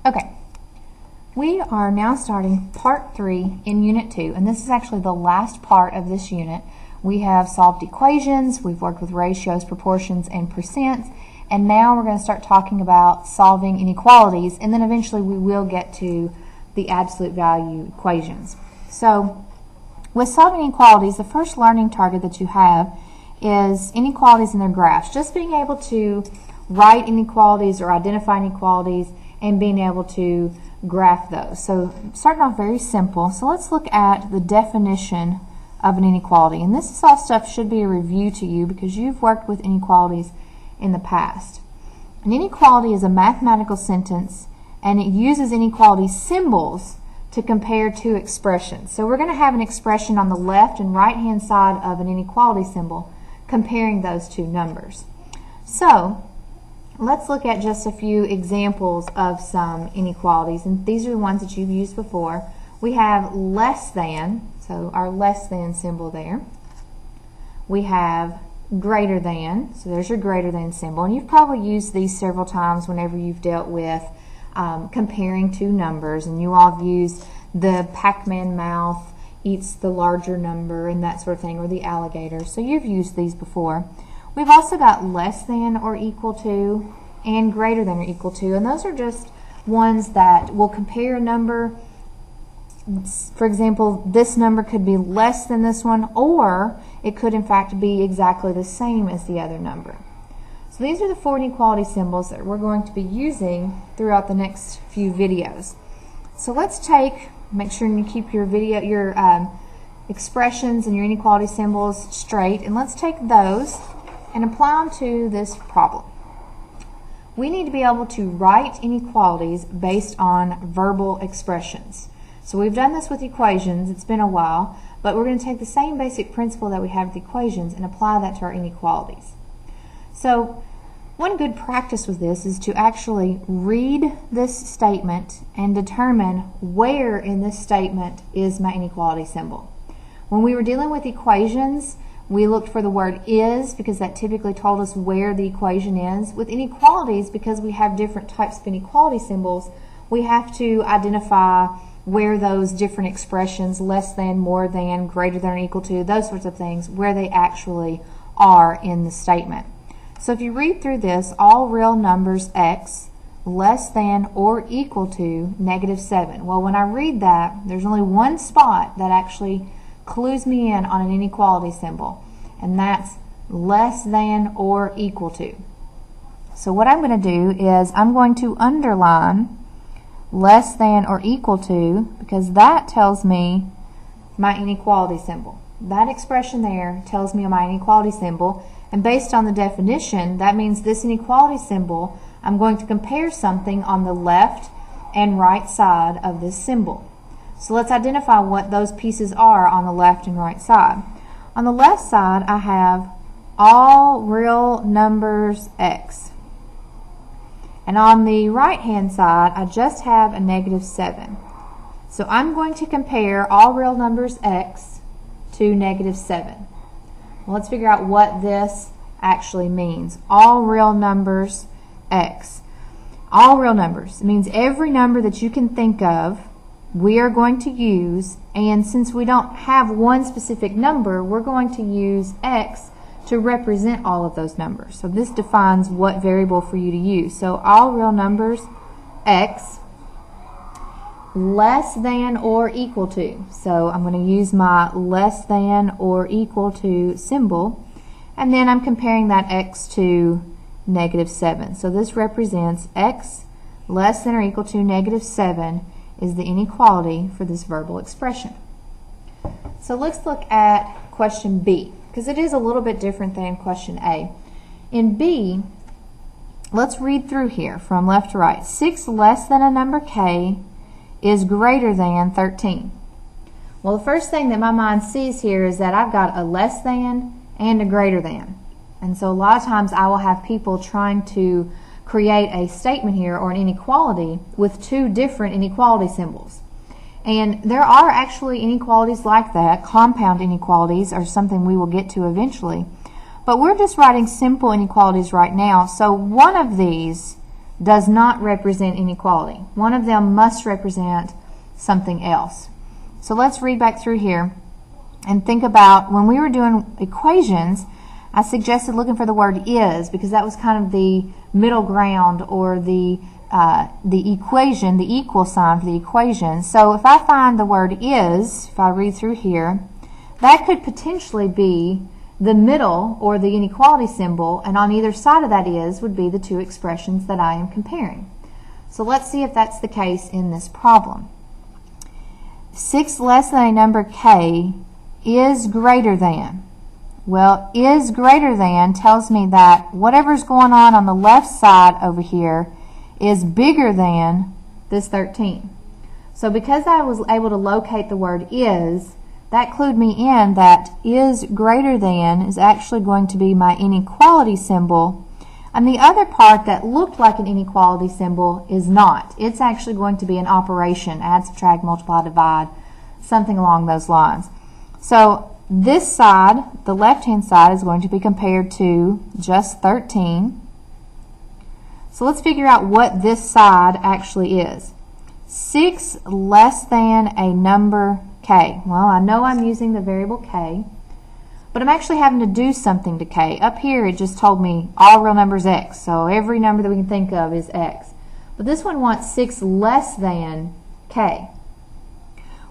Okay, we are now starting part 3 in Unit 2, and this is actually the last part of this unit. We have solved equations, we've worked with ratios, proportions, and percents, and now we're going to start talking about solving inequalities, and then eventually we will get to the absolute value equations. So, with solving inequalities, the first learning target that you have is inequalities in their graphs. Just being able to write inequalities or identify inequalities and being able to graph those. So starting off very simple. So let's look at the definition of an inequality. And this is all stuff should be a review to you because you've worked with inequalities in the past. An inequality is a mathematical sentence and it uses inequality symbols to compare two expressions. So we're going to have an expression on the left and right hand side of an inequality symbol comparing those two numbers. So let's look at just a few examples of some inequalities, and these are the ones that you've used before. We have less than, so our less than symbol there. We have greater than, so there's your greater than symbol, and you've probably used these several times whenever you've dealt with comparing two numbers, and you all have used the Pac-Man mouth eats the larger number and that sort of thing, or the alligator, so you've used these before. We've also got less than or equal to and greater than or equal to, and those are just ones that will compare a number. For example, this number could be less than this one, or it could in fact be exactly the same as the other number. So these are the 4 inequality symbols that we're going to be using throughout the next few videos. So let's make sure you keep your expressions and your inequality symbols straight, and let's take those and apply them to this problem. We need to be able to write inequalities based on verbal expressions. So we've done this with equations, it's been a while, but we're going to take the same basic principle that we have with equations and apply that to our inequalities. So one good practice with this is to actually read this statement and determine where in this statement is my inequality symbol. When we were dealing with equations, we looked for the word is because that typically told us where the equation is. With inequalities, because we have different types of inequality symbols, we have to identify where those different expressions, less than, more than, greater than or equal to, those sorts of things, where they actually are in the statement. So if you read through this, all real numbers x less than or equal to -7. Well, when I read that, there's only one spot that actually clues me in on an inequality symbol, and that's less than or equal to. So what I'm going to do is I'm going to underline less than or equal to because that tells me my inequality symbol. That expression there tells me my inequality symbol, and based on the definition, that means this inequality symbol, I'm going to compare something on the left and right side of this symbol. So let's identify what those pieces are on the left and right side. On the left side, I have all real numbers x. And on the right hand side, I just have a -7. So I'm going to compare all real numbers x to -7. Well, let's figure out what this actually means. All real numbers x. All real numbers means every number that you can think of we are going to use, and since we don't have one specific number, we're going to use x to represent all of those numbers. So this defines what variable for you to use. So all real numbers x less than or equal to. So I'm going to use my less than or equal to symbol, and then I'm comparing that x to -7. So this represents x less than or equal to -7 is the inequality for this verbal expression. So let's look at question B, because it is a little bit different than question A. In B, let's read through here from left to right. 6 less than a number k is greater than 13. Well, the first thing that my mind sees here is that I've got a less than and a greater than. And so a lot of times I will have people trying to create a statement here or an inequality with two different inequality symbols. And there are actually inequalities like that. Compound inequalities are something we will get to eventually. But we're just writing simple inequalities right now. So one of these does not represent inequality. One of them must represent something else. So let's read back through here and think about when we were doing equations, I suggested looking for the word is because that was kind of the middle ground or the equation, the equal sign for the equation. So if I find the word is, if I read through here, that could potentially be the middle or the inequality symbol, and on either side of that is would be the two expressions that I am comparing. So let's see if that's the case in this problem. 6 less than a number k is greater than. Well, is greater than tells me that whatever's going on the left side over here is bigger than this 13. So because I was able to locate the word is, that clued me in that is greater than is actually going to be my inequality symbol, and the other part that looked like an inequality symbol is not. It's actually going to be an operation, add, subtract, multiply, divide, something along those lines. So this side, the left-hand side, is going to be compared to just 13. So let's figure out what this side actually is. 6 less than a number k. Well, I know I'm using the variable k, but I'm actually having to do something to k. Up here it just told me all real numbers x, so every number that we can think of is x. But this one wants 6 less than k.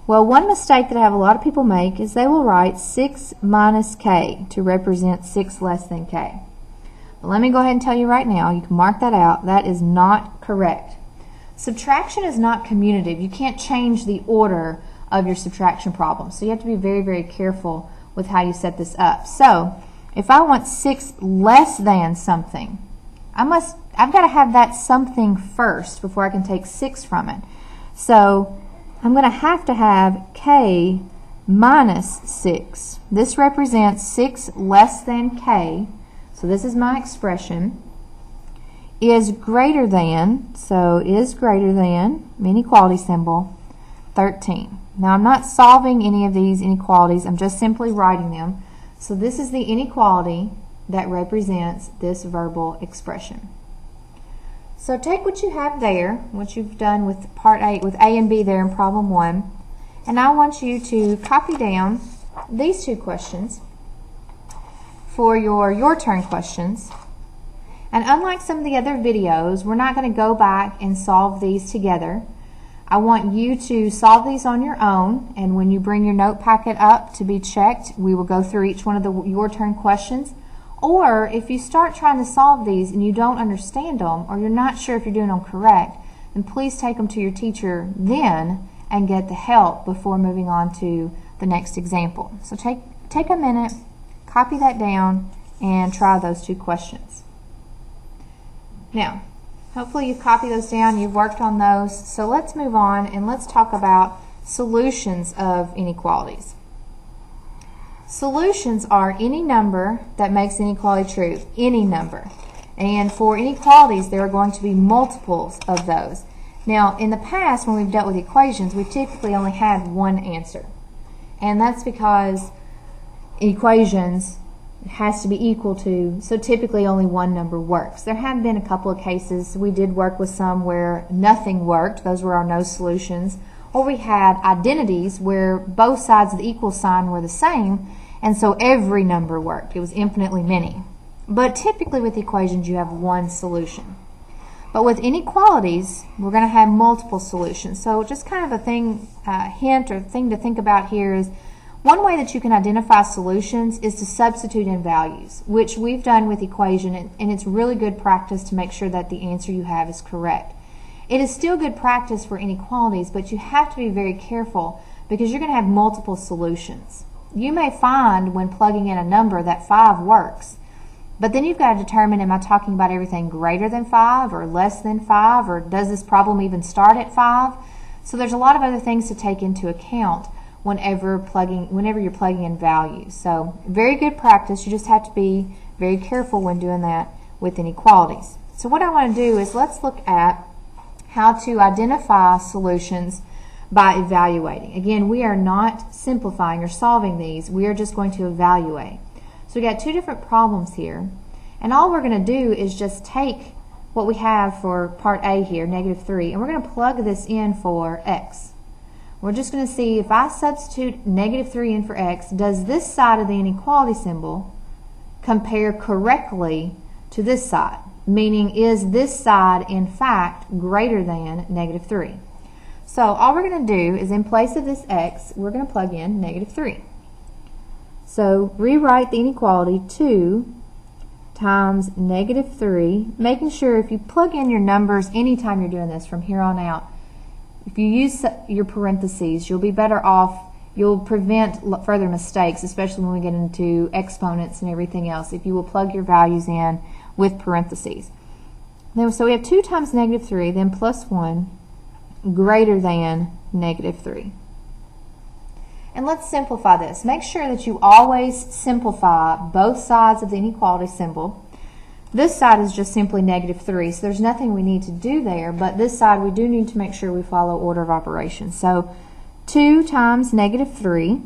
Well, one mistake that I have a lot of people make is they will write 6 minus k to represent 6 less than k. But let me go ahead and tell you right now, you can mark that out, that is not correct. Subtraction is not commutative. You can't change the order of your subtraction problem. So you have to be very, very careful with how you set this up. So if I want 6 less than something, I've got to have that something first before I can take 6 from it. So I'm going to have k minus 6. This represents 6 less than k. So this is my expression. Is greater than, so is greater than, inequality symbol, 13. Now I'm not solving any of these inequalities, I'm just simply writing them. So this is the inequality that represents this verbal expression. So take what you have there, what you've done with part A, with A and B there in problem 1, and I want you to copy down these two questions for your turn questions. And unlike some of the other videos, we're not going to go back and solve these together. I want you to solve these on your own, and when you bring your note packet up to be checked, we will go through each one of your turn questions. Or if you start trying to solve these and you don't understand them, or you're not sure if you're doing them correct, then please take them to your teacher then and get the help before moving on to the next example. So take a minute, copy that down, and try those two questions. Now, hopefully you've copied those down, you've worked on those. So let's move on and let's talk about solutions of inequalities. Solutions are any number that makes inequality true, any number. And for inequalities, there are going to be multiples of those. Now, in the past, when we've dealt with equations, we've typically only had one answer. And that's because equations has to be equal to, so typically only one number works. There have been a couple of cases, we did work with some where nothing worked, those were our no solutions, or we had identities where both sides of the equal sign were the same, and so every number worked. It was infinitely many. But typically with equations you have one solution. But with inequalities, we're going to have multiple solutions. So just kind of a hint or thing to think about here is one way that you can identify solutions is to substitute in values, which we've done with equation, and it's really good practice to make sure that the answer you have is correct. It is still good practice for inequalities, but you have to be very careful because you're going to have multiple solutions. You may find when plugging in a number that 5 works, but then you've got to determine, am I talking about everything greater than 5 or less than 5, or does this problem even start at 5? So there's a lot of other things to take into account whenever you're plugging in values. So very good practice. You just have to be very careful when doing that with inequalities. So what I want to do is let's look at how to identify solutions by evaluating. Again, we are not simplifying or solving these. We are just going to evaluate. So we got two different problems here, and all we're going to do is just take what we have for part A here, negative 3, and we're going to plug this in for x. We're just going to see if I substitute negative 3 in for x, does this side of the inequality symbol compare correctly to this side? Meaning, is this side in fact greater than negative 3? So all we're going to do is, in place of this x, we're going to plug in negative 3. So rewrite the inequality 2 times negative 3, making sure if you plug in your numbers anytime you're doing this from here on out, if you use your parentheses, you'll be better off. You'll prevent further mistakes, especially when we get into exponents and everything else, if you will plug your values in with parentheses. Then, so we have 2 times negative 3, then plus 1, greater than negative 3. And let's simplify this. Make sure that you always simplify both sides of the inequality symbol. This side is just simply negative 3, so there's nothing we need to do there, but this side we do need to make sure we follow order of operations. So 2 times negative 3,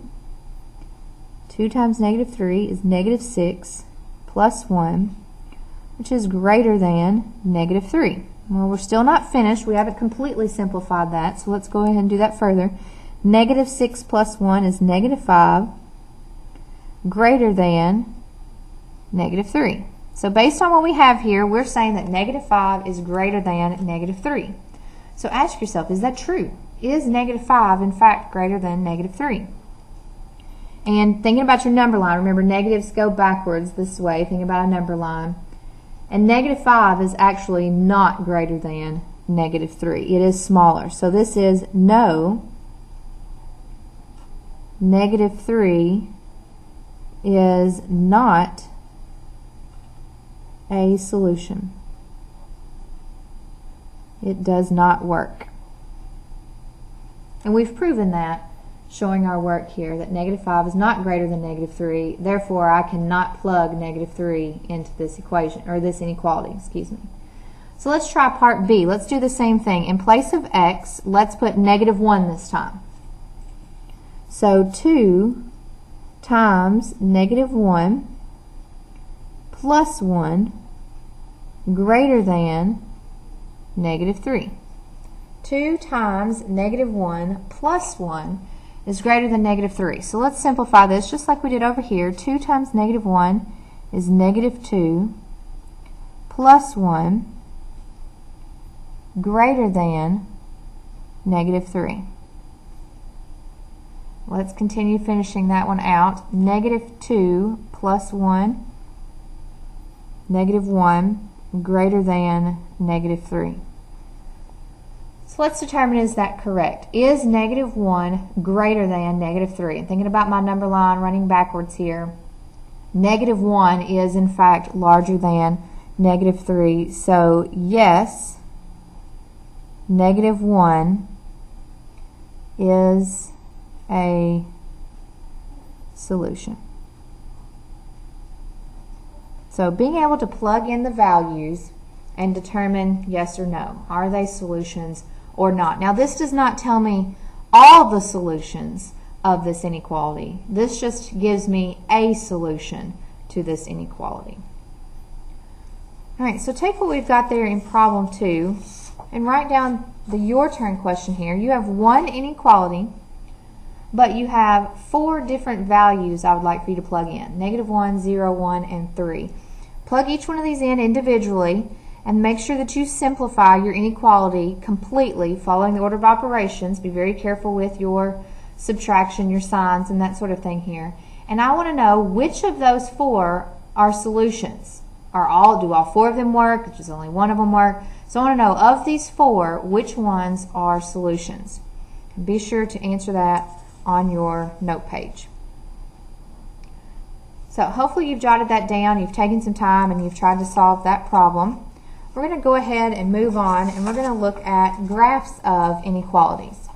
2 times negative 3 is negative 6 plus 1, which is greater than negative 3. Well, we're still not finished. We haven't completely simplified that, so let's go ahead and do that further. Negative 6 plus 1 is negative 5, greater than negative 3. So based on what we have here, we're saying that negative 5 is greater than negative 3. So ask yourself, is that true? Is negative 5 in fact greater than negative 3? And thinking about your number line, remember negatives go backwards this way, think about a number line. And negative 5 is actually not greater than negative 3. It is smaller. So this is no, negative 3 is not a solution. It does not work. And we've proven that, showing our work here, that negative 5 is not greater than negative 3. Therefore, I cannot plug negative 3 into this equation, or this inequality, excuse me. So let's try part B. Let's do the same thing. In place of x, let's put negative 1 this time. So 2 times negative 1 plus 1 greater than negative 3. 2 times negative 1 plus 1 is greater than negative 3. So let's simplify this just like we did over here. 2 times negative 1 is negative 2 plus 1 greater than negative 3. Let's continue finishing that one out. Negative 2 plus 1, negative 1 greater than negative 3. So let's determine, is that correct? Is negative 1 greater than negative 3? And thinking about my number line running backwards here, negative 1 is in fact larger than negative 3. So yes, negative 1 is a solution. So being able to plug in the values and determine yes or no. Are they solutions or not? Now this does not tell me all the solutions of this inequality. This just gives me a solution to this inequality. Alright, so take what we've got there in problem 2 and write down the your turn question here. You have one inequality, but you have 4 different values I would like for you to plug in. Negative 1, 0, 1, and 3. Plug each one of these in individually and make sure that you simplify your inequality completely, following the order of operations. Be very careful with your subtraction, your signs, and that sort of thing here. And I want to know which of those 4 are solutions. Do all 4 of them work? Does only one of them work? So I want to know, of these 4, which ones are solutions? And be sure to answer that on your note page. So hopefully you've jotted that down, you've taken some time, and you've tried to solve that problem. We're going to go ahead and move on, and we're going to look at graphs of inequalities.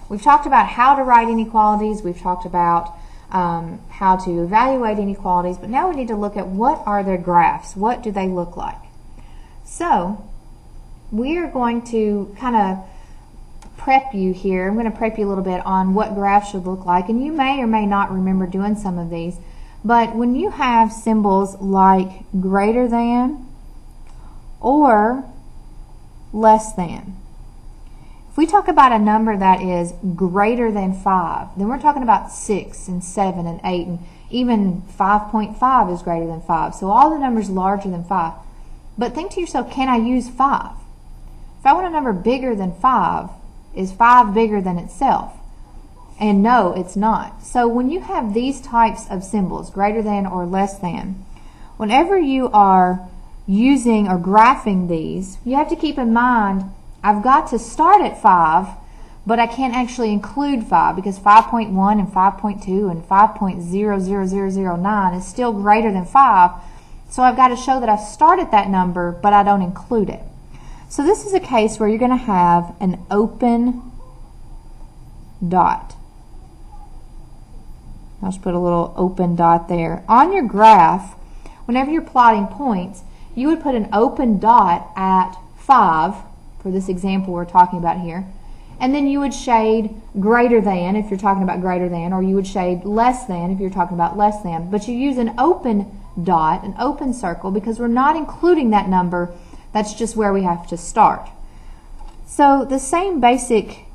We've talked about how to write inequalities, we've talked about how to evaluate inequalities, but now we need to look at what are their graphs, what do they look like. So we are going to kind of prep you here. I'm going to prep you a little bit on what graphs should look like, and you may or may not remember doing some of these, but when you have symbols like greater than or less than. If we talk about a number that is greater than 5, then we're talking about 6 and 7 and 8, and even 5.5 is greater than 5. So all the numbers larger than 5. But think to yourself, can I use 5? If I want a number bigger than 5, is 5 bigger than itself? And no, it's not. So when you have these types of symbols, greater than or less than, whenever you are using or graphing these, you have to keep in mind, I've got to start at 5, but I can't actually include 5 because 5.1 and 5.2 and 5.00009 is still greater than 5. So I've got to show that I've started that number, but I don't include it. So this is a case where you're going to have an open dot. I'll just put a little open dot there. On your graph, whenever you're plotting points, you would put an open dot at 5, for this example we're talking about here, and then you would shade greater than if you're talking about greater than, or you would shade less than if you're talking about less than. But you use an open dot, an open circle, because we're not including that number. That's just where we have to start. So the same basic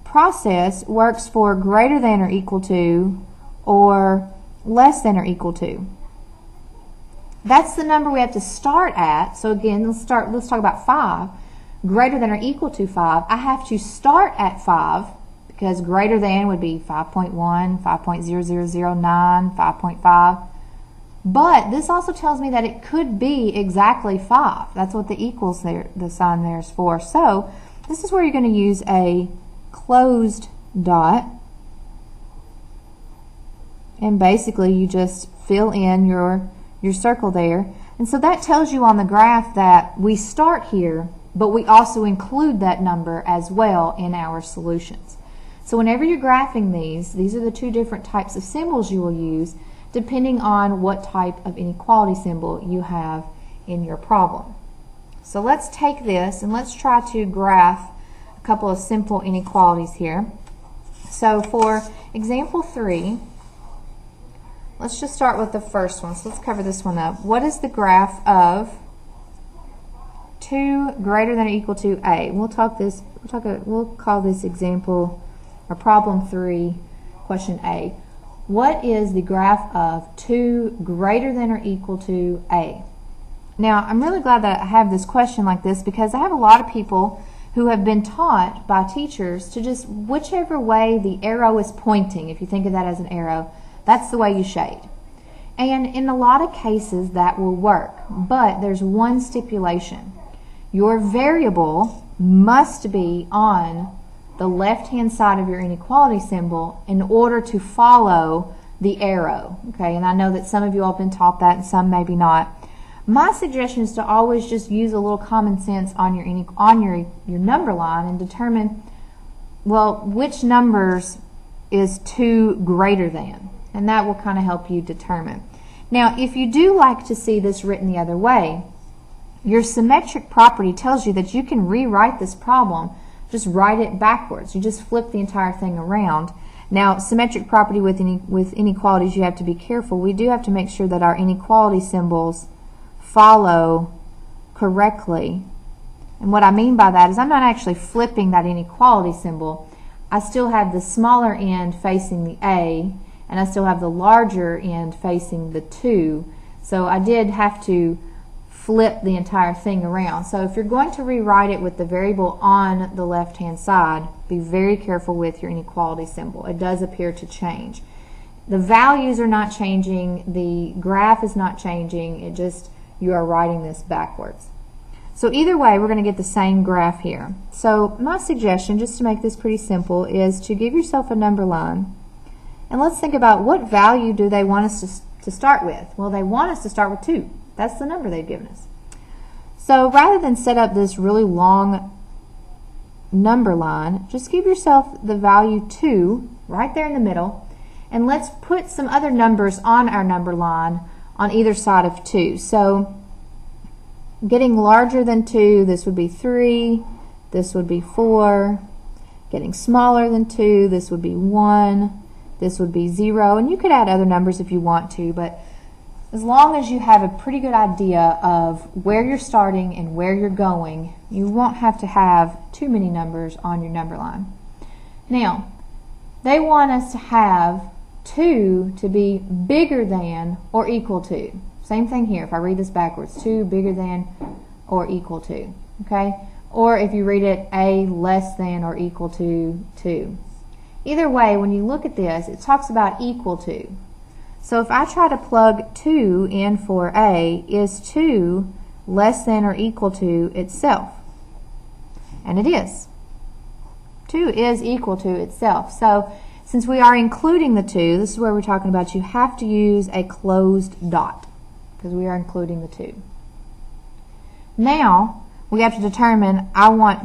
process works for greater than or equal to or less than or equal to. That's the number we have to start at. So again, let's talk about 5. Greater than or equal to 5. I have to start at 5 because greater than would be 5.1, 5.0009, 5.5. But this also tells me that it could be exactly 5. That's what the equals there, the sign there is for. So this is where you're going to use a closed dot. And basically you just fill in your circle there. And so that tells you on the graph that we start here, but we also include that number as well in our solutions. So whenever you're graphing these are the two different types of symbols you will use depending on what type of inequality symbol you have in your problem. So let's take this and let's try to graph a couple of simple inequalities here. So for example 3, let's just start with the first one. So let's cover this one up. What is the graph of 2 greater than or equal to a? We'll call this example or problem 3, question A. What is the graph of 2 greater than or equal to a? Now, I'm really glad that I have this question like this because I have a lot of people who have been taught by teachers to just whichever way the arrow is pointing, if you think of that as an arrow, that's the way you shade. And in a lot of cases that will work, but there's one stipulation. Your variable must be on the left-hand side of your inequality symbol in order to follow the arrow. Okay, and I know that some of you all have been taught that and some maybe not. My suggestion is to always just use a little common sense on your number line and determine, well, which numbers is 2 greater than, and that will kind of help you determine. Now, if you do like to see this written the other way, your symmetric property tells you that you can rewrite this problem. Just write it backwards. You just flip the entire thing around. Now, symmetric property with inequalities, you have to be careful. We do have to make sure that our inequality symbols follow correctly. And what I mean by that is I'm not actually flipping that inequality symbol. I still have the smaller end facing the A, and I still have the larger end facing the 2. So I did have to flip the entire thing around. So if you're going to rewrite it with the variable on the left-hand side, be very careful with your inequality symbol. It does appear to change. The values are not changing, the graph is not changing, it just, you are writing this backwards. So either way, we're going to get the same graph here. So my suggestion, just to make this pretty simple, is to give yourself a number line, and let's think about what value do they want us to start with. Well, they want us to start with 2. That's the number they've given us. So rather than set up this really long number line, just give yourself the value 2 right there in the middle, and let's put some other numbers on our number line on either side of 2. So getting larger than 2, this would be 3, this would be 4. Getting smaller than 2, this would be 1, this would be 0. And you could add other numbers if you want to, but As long as you have a pretty good idea of where you're starting and where you're going, you won't have to have too many numbers on your number line. Now, they want us to have 2 to be bigger than or equal to. Same thing here. If I read this backwards, 2 bigger than or equal to. Okay? Or if you read it, A less than or equal to 2. Either way, when you look at this, it talks about equal to. So if I try to plug 2 in for A, is 2 less than or equal to itself? And it is. 2 is equal to itself. So since we are including the 2, this is where we're talking about you have to use a closed dot because we are including the 2. Now we have to determine,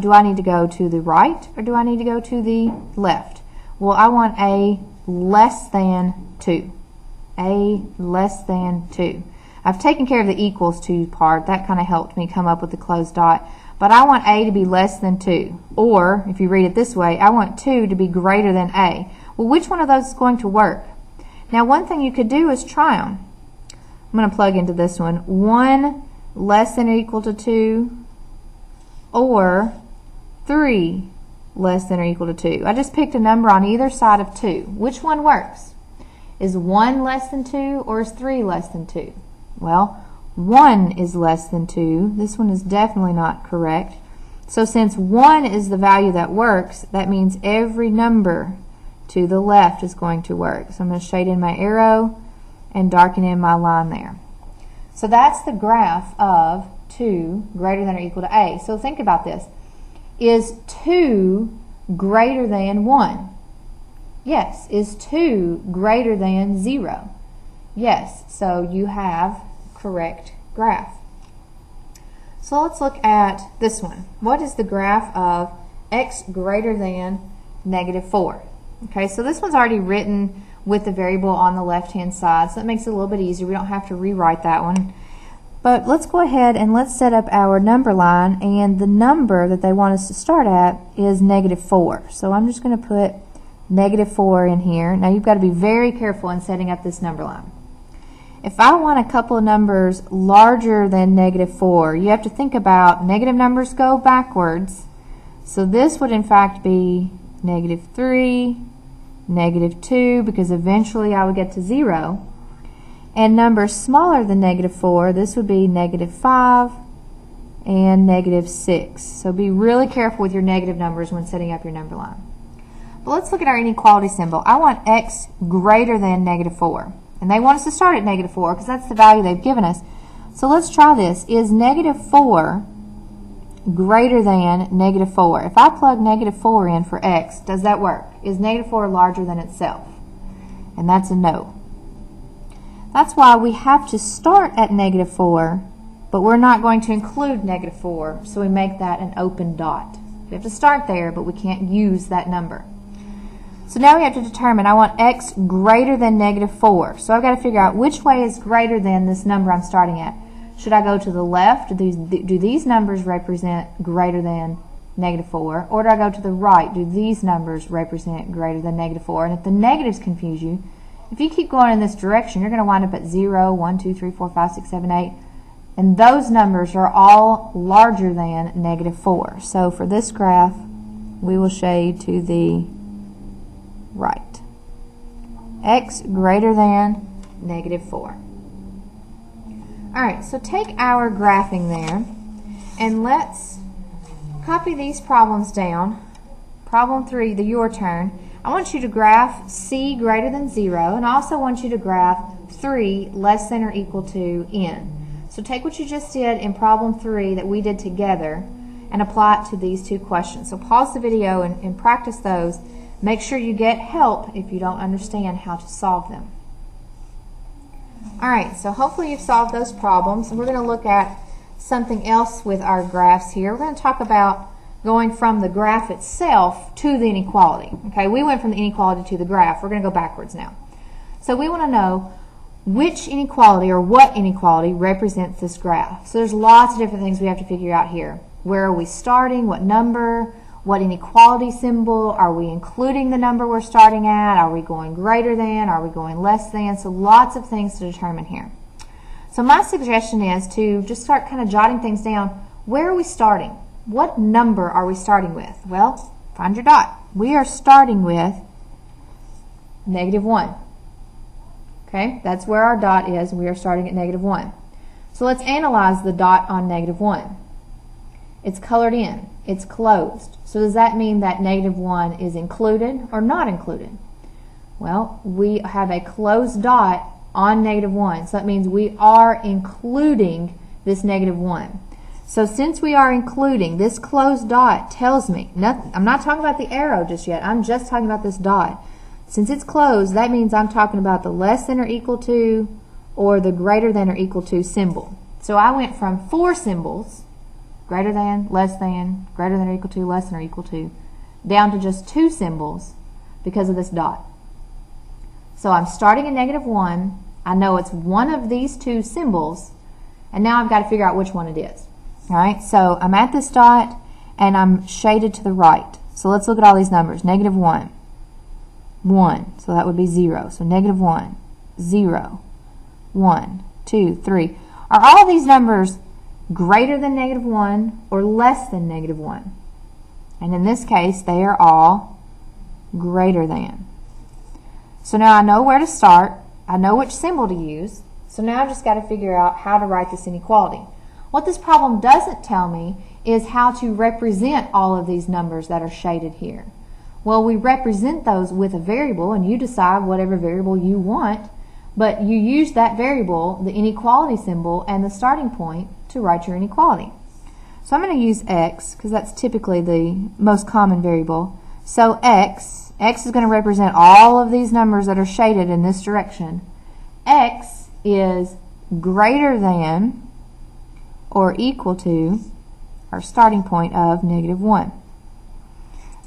do I need to go to the right or do I need to go to the left? Well, I want A less than 2. A less than 2. I've taken care of the equals to part. That kind of helped me come up with the closed dot. But I want A to be less than 2. Or, if you read it this way, I want 2 to be greater than A. Well, which one of those is going to work? Now, one thing you could do is try them. I'm going to plug into this one. 1 less than or equal to 2 or 3 less than or equal to 2. I just picked a number on either side of 2. Which one works? Is 1 less than 2 or is 3 less than 2? Well, 1 is less than 2. This one is definitely not correct. So since 1 is the value that works, that means every number to the left is going to work. So I'm going to shade in my arrow and darken in my line there. So that's the graph of 2 greater than or equal to A. So think about this. Is 2 greater than 1? Yes. Is 2 greater than 0? Yes. So you have correct graph. So let's look at this one. What is the graph of x greater than -4? Okay, so this one's already written with the variable on the left-hand side, so that makes it a little bit easier. We don't have to rewrite that one. But let's go ahead and let's set up our number line, and the number that they want us to start at is -4. So I'm just going to put -4 in here. Now you've got to be very careful in setting up this number line. If I want a couple of numbers larger than -4, you have to think about negative numbers go backwards. So this would in fact be -3, -2, because eventually I would get to 0. And numbers smaller than -4, this would be -5 and -6. So be really careful with your negative numbers when setting up your number line. But let's look at our inequality symbol. I want x greater than -4. And they want us to start at -4 because that's the value they've given us. So let's try this. Is -4 greater than -4? If I plug -4 in for x, does that work? Is -4 larger than itself? And that's a no. That's why we have to start at -4, but we're not going to include -4, so we make that an open dot. We have to start there, but we can't use that number. So now we have to determine, I want x greater than -4. So I've got to figure out which way is greater than this number I'm starting at. Should I go to the left? Do these numbers represent greater than -4? Or do I go to the right? Do these numbers represent greater than -4? And if the negatives confuse you, if you keep going in this direction, you're going to wind up at 0, 1, 2, 3, 4, 5, 6, 7, 8. And those numbers are all larger than -4. So for this graph, we will shade to the right. X greater than -4. Alright, so take our graphing there and let's copy these problems down. Problem 3, the your turn. I want you to graph C greater than 0, and I also want you to graph 3 less than or equal to N. So take what you just did in problem 3 that we did together and apply it to these two questions. So pause the video and practice those. Make sure you get help if you don't understand how to solve them. Alright, so hopefully you've solved those problems. And we're going to look at something else with our graphs here. We're going to talk about going from the graph itself to the inequality. Okay, we went from the inequality to the graph. We're going to go backwards now. So we want to know which inequality or what inequality represents this graph. So there's lots of different things we have to figure out here. Where are we starting? What number? What inequality symbol? Are we including the number we're starting at? Are we going greater than? Are we going less than? So lots of things to determine here. So my suggestion is to just start kind of jotting things down. Where are we starting? What number are we starting with? Well, find your dot. We are starting with -1. Okay, that's where our dot is. We are starting at -1. So let's analyze the dot on -1. It's colored in. It's closed. So does that mean that -1 is included or not included? Well, we have a closed dot on -1. So that means we are including this -1. So since we are including, this closed dot tells me, nothing, I'm not talking about the arrow just yet, I'm just talking about this dot. Since it's closed, that means I'm talking about the less than or equal to or the greater than or equal to symbol. So I went from 4 symbols, greater than, less than, greater than or equal to, less than or equal to, down to just 2 symbols because of this dot. So I'm starting at -1. I know it's one of these 2 symbols, and now I've got to figure out which one it is. All right, so I'm at this dot, and I'm shaded to the right. So let's look at all these numbers. -1, 1, so that would be 0. So -1, 0, 1, 2, 3. Are all these numbers greater than -1 or less than -1? And in this case, they are all greater than. So now I know where to start. I know which symbol to use. So now I've just got to figure out how to write this inequality. What this problem doesn't tell me is how to represent all of these numbers that are shaded here. Well, we represent those with a variable, and you decide whatever variable you want, but you use that variable, the inequality symbol, and the starting point to write your inequality. So I'm going to use x, because that's typically the most common variable. So x is going to represent all of these numbers that are shaded in this direction. X is greater than or equal to our starting point of -1.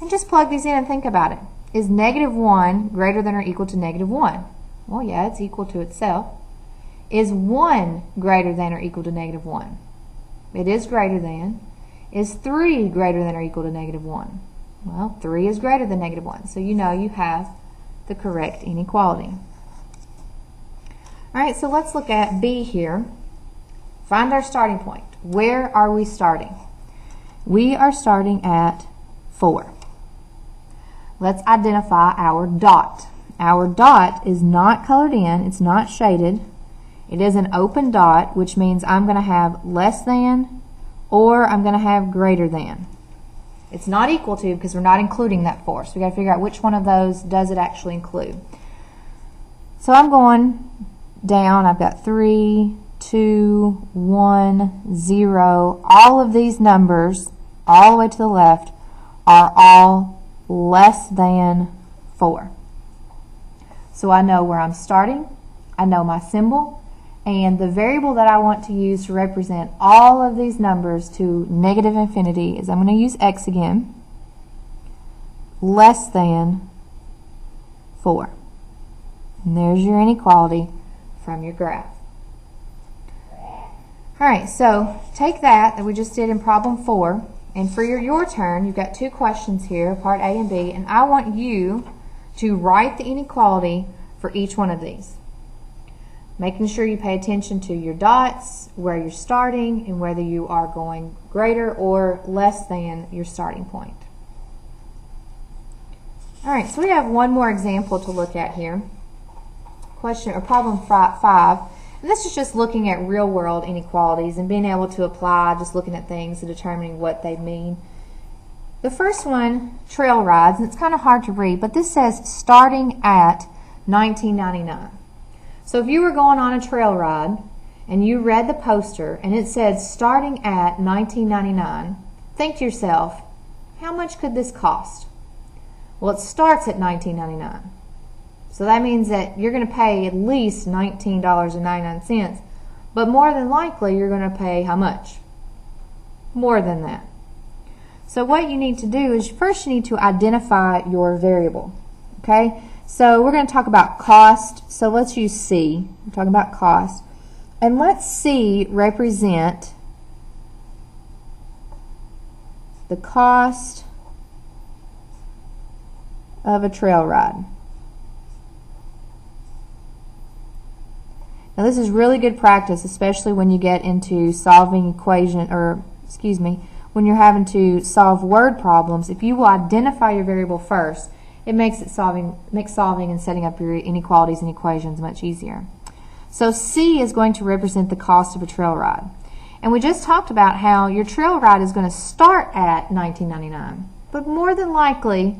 And just plug these in and think about it. Is -1 greater than or equal to -1? Well, yeah, it's equal to itself. Is 1 greater than or equal to -1? It is greater than. Is 3 greater than or equal to -1? Well, 3 is greater than -1, so you know you have the correct inequality. All right, so let's look at B here. Find our starting point. Where are we starting? We are starting at 4. Let's identify our dot. Our dot is not colored in, it's not shaded. It is an open dot, which means I'm going to have less than or I'm going to have greater than. It's not equal to because we're not including that 4. So we've got to figure out which one of those does it actually include. So I'm going down. I've got 3, 2, 1, 0. All of these numbers, all the way to the left, are all less than 4. So I know where I'm starting. I know my symbol. And the variable that I want to use to represent all of these numbers to negative infinity is I'm going to use x again, less than 4. And there's your inequality from your graph. All right, so take that we just did in problem 4, and for your turn, you've got 2 questions here, part A and B, and I want you to write the inequality for each one of these. Making sure you pay attention to your dots, where you're starting, and whether you are going greater or less than your starting point. All right, so we have one more example to look at here. Question or problem 5. And this is just looking at real world inequalities and being able to apply, just looking at things and determining what they mean. The first one, trail rides, and it's kind of hard to read, but this says starting at 1999. So if you were going on a trail ride and you read the poster and it said starting at 1999, think to yourself, how much could this cost? Well, it starts at $19.99. So that means that you're going to pay at least $19.99, but more than likely you're going to pay how much? More than that. So what you need to do is first you need to identify your variable. Okay? So we're going to talk about cost. So let's use C. We're talking about cost. And let C represent the cost of a trail ride. Now this is really good practice, especially when you get into solving when you're having to solve word problems. If you will identify your variable first, it makes solving and setting up your inequalities and equations much easier. So C is going to represent the cost of a trail ride. And we just talked about how your trail ride is going to start at $19.99, but more than likely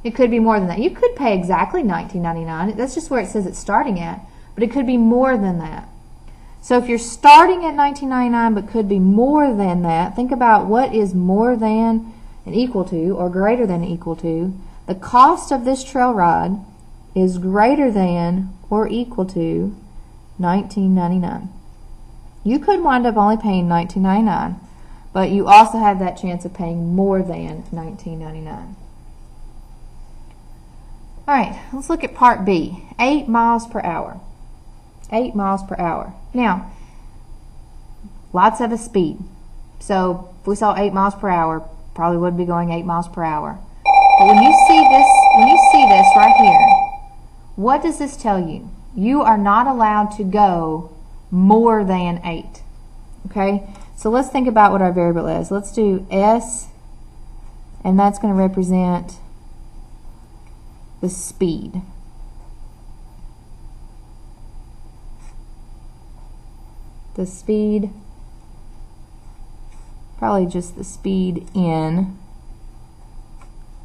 it could be more than that. You could pay exactly $19.99. That's just where it says it's starting at, but it could be more than that. So if you're starting at $19.99 but could be more than that, think about what is more than and equal to or greater than and equal to. The cost of this trail ride is greater than or equal to $19.99. You could wind up only paying $19.99, but you also have that chance of paying more than $19.99. All right, let's look at part B, 8 miles per hour. 8 miles per hour. Now, lots of a speed. So if we saw 8 miles per hour, probably would be going 8 miles per hour. But when you see this right here, what does this tell you? You are not allowed to go more than 8. Okay? So let's think about what our variable is. Let's do S, and that's going to represent the speed. The speed, probably just the speed in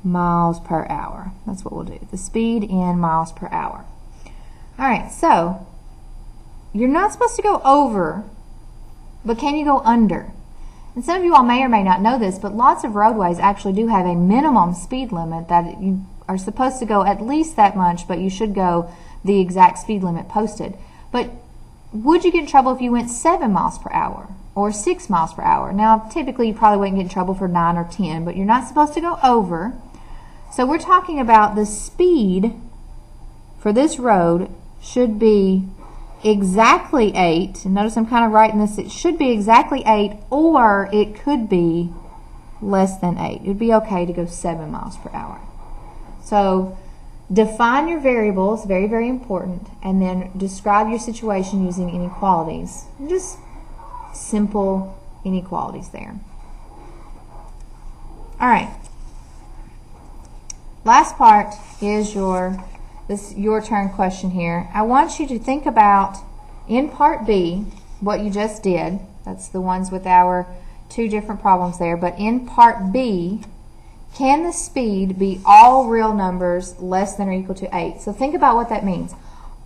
miles per hour. That's what we'll do. The speed in miles per hour. All right, so you're not supposed to go over, but can you go under? And some of you all may or may not know this, but lots of roadways actually do have a minimum speed limit that you are supposed to go at least that much, but you should go the exact speed limit posted. But would you get in trouble if you went 7 miles per hour or 6 miles per hour? Now, typically you probably wouldn't get in trouble for 9 or 10, but you're not supposed to go over. So we're talking about the speed for this road should be exactly 8. And notice I'm kind of writing this. It should be exactly 8, or it could be less than 8. It would be okay to go 7 miles per hour. So define your variables, very, very important, and then describe your situation using inequalities. Just simple inequalities there. All right. Last part is your turn question here. I want you to think about, in part B, what you just did. That's the ones with our 2 different problems there. But in part B, can the speed be all real numbers less than or equal to 8? So think about what that means.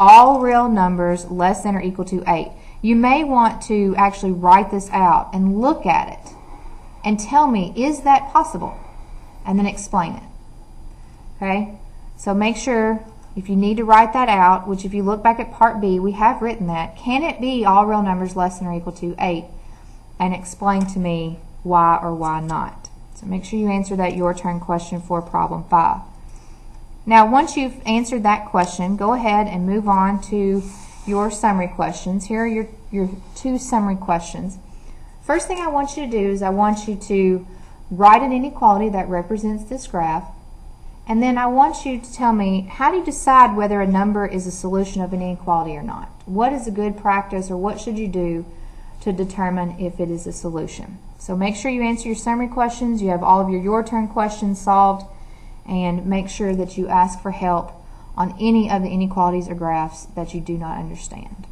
All real numbers less than or equal to 8. You may want to actually write this out and look at it and tell me, is that possible? And then explain it. Okay? So make sure, if you need to write that out, which if you look back at part B, we have written that. Can it be all real numbers less than or equal to 8? And explain to me why or why not. So make sure you answer that your turn question for problem 5. Now, once you've answered that question, go ahead and move on to your summary questions. Here are your 2 summary questions. First thing I want you to do is I want you to write an inequality that represents this graph. And then I want you to tell me, how do you decide whether a number is a solution of an inequality or not? What is a good practice, or what should you do to determine if it is a solution? So make sure you answer your summary questions, you have all of your turn questions solved, and make sure that you ask for help on any of the inequalities or graphs that you do not understand.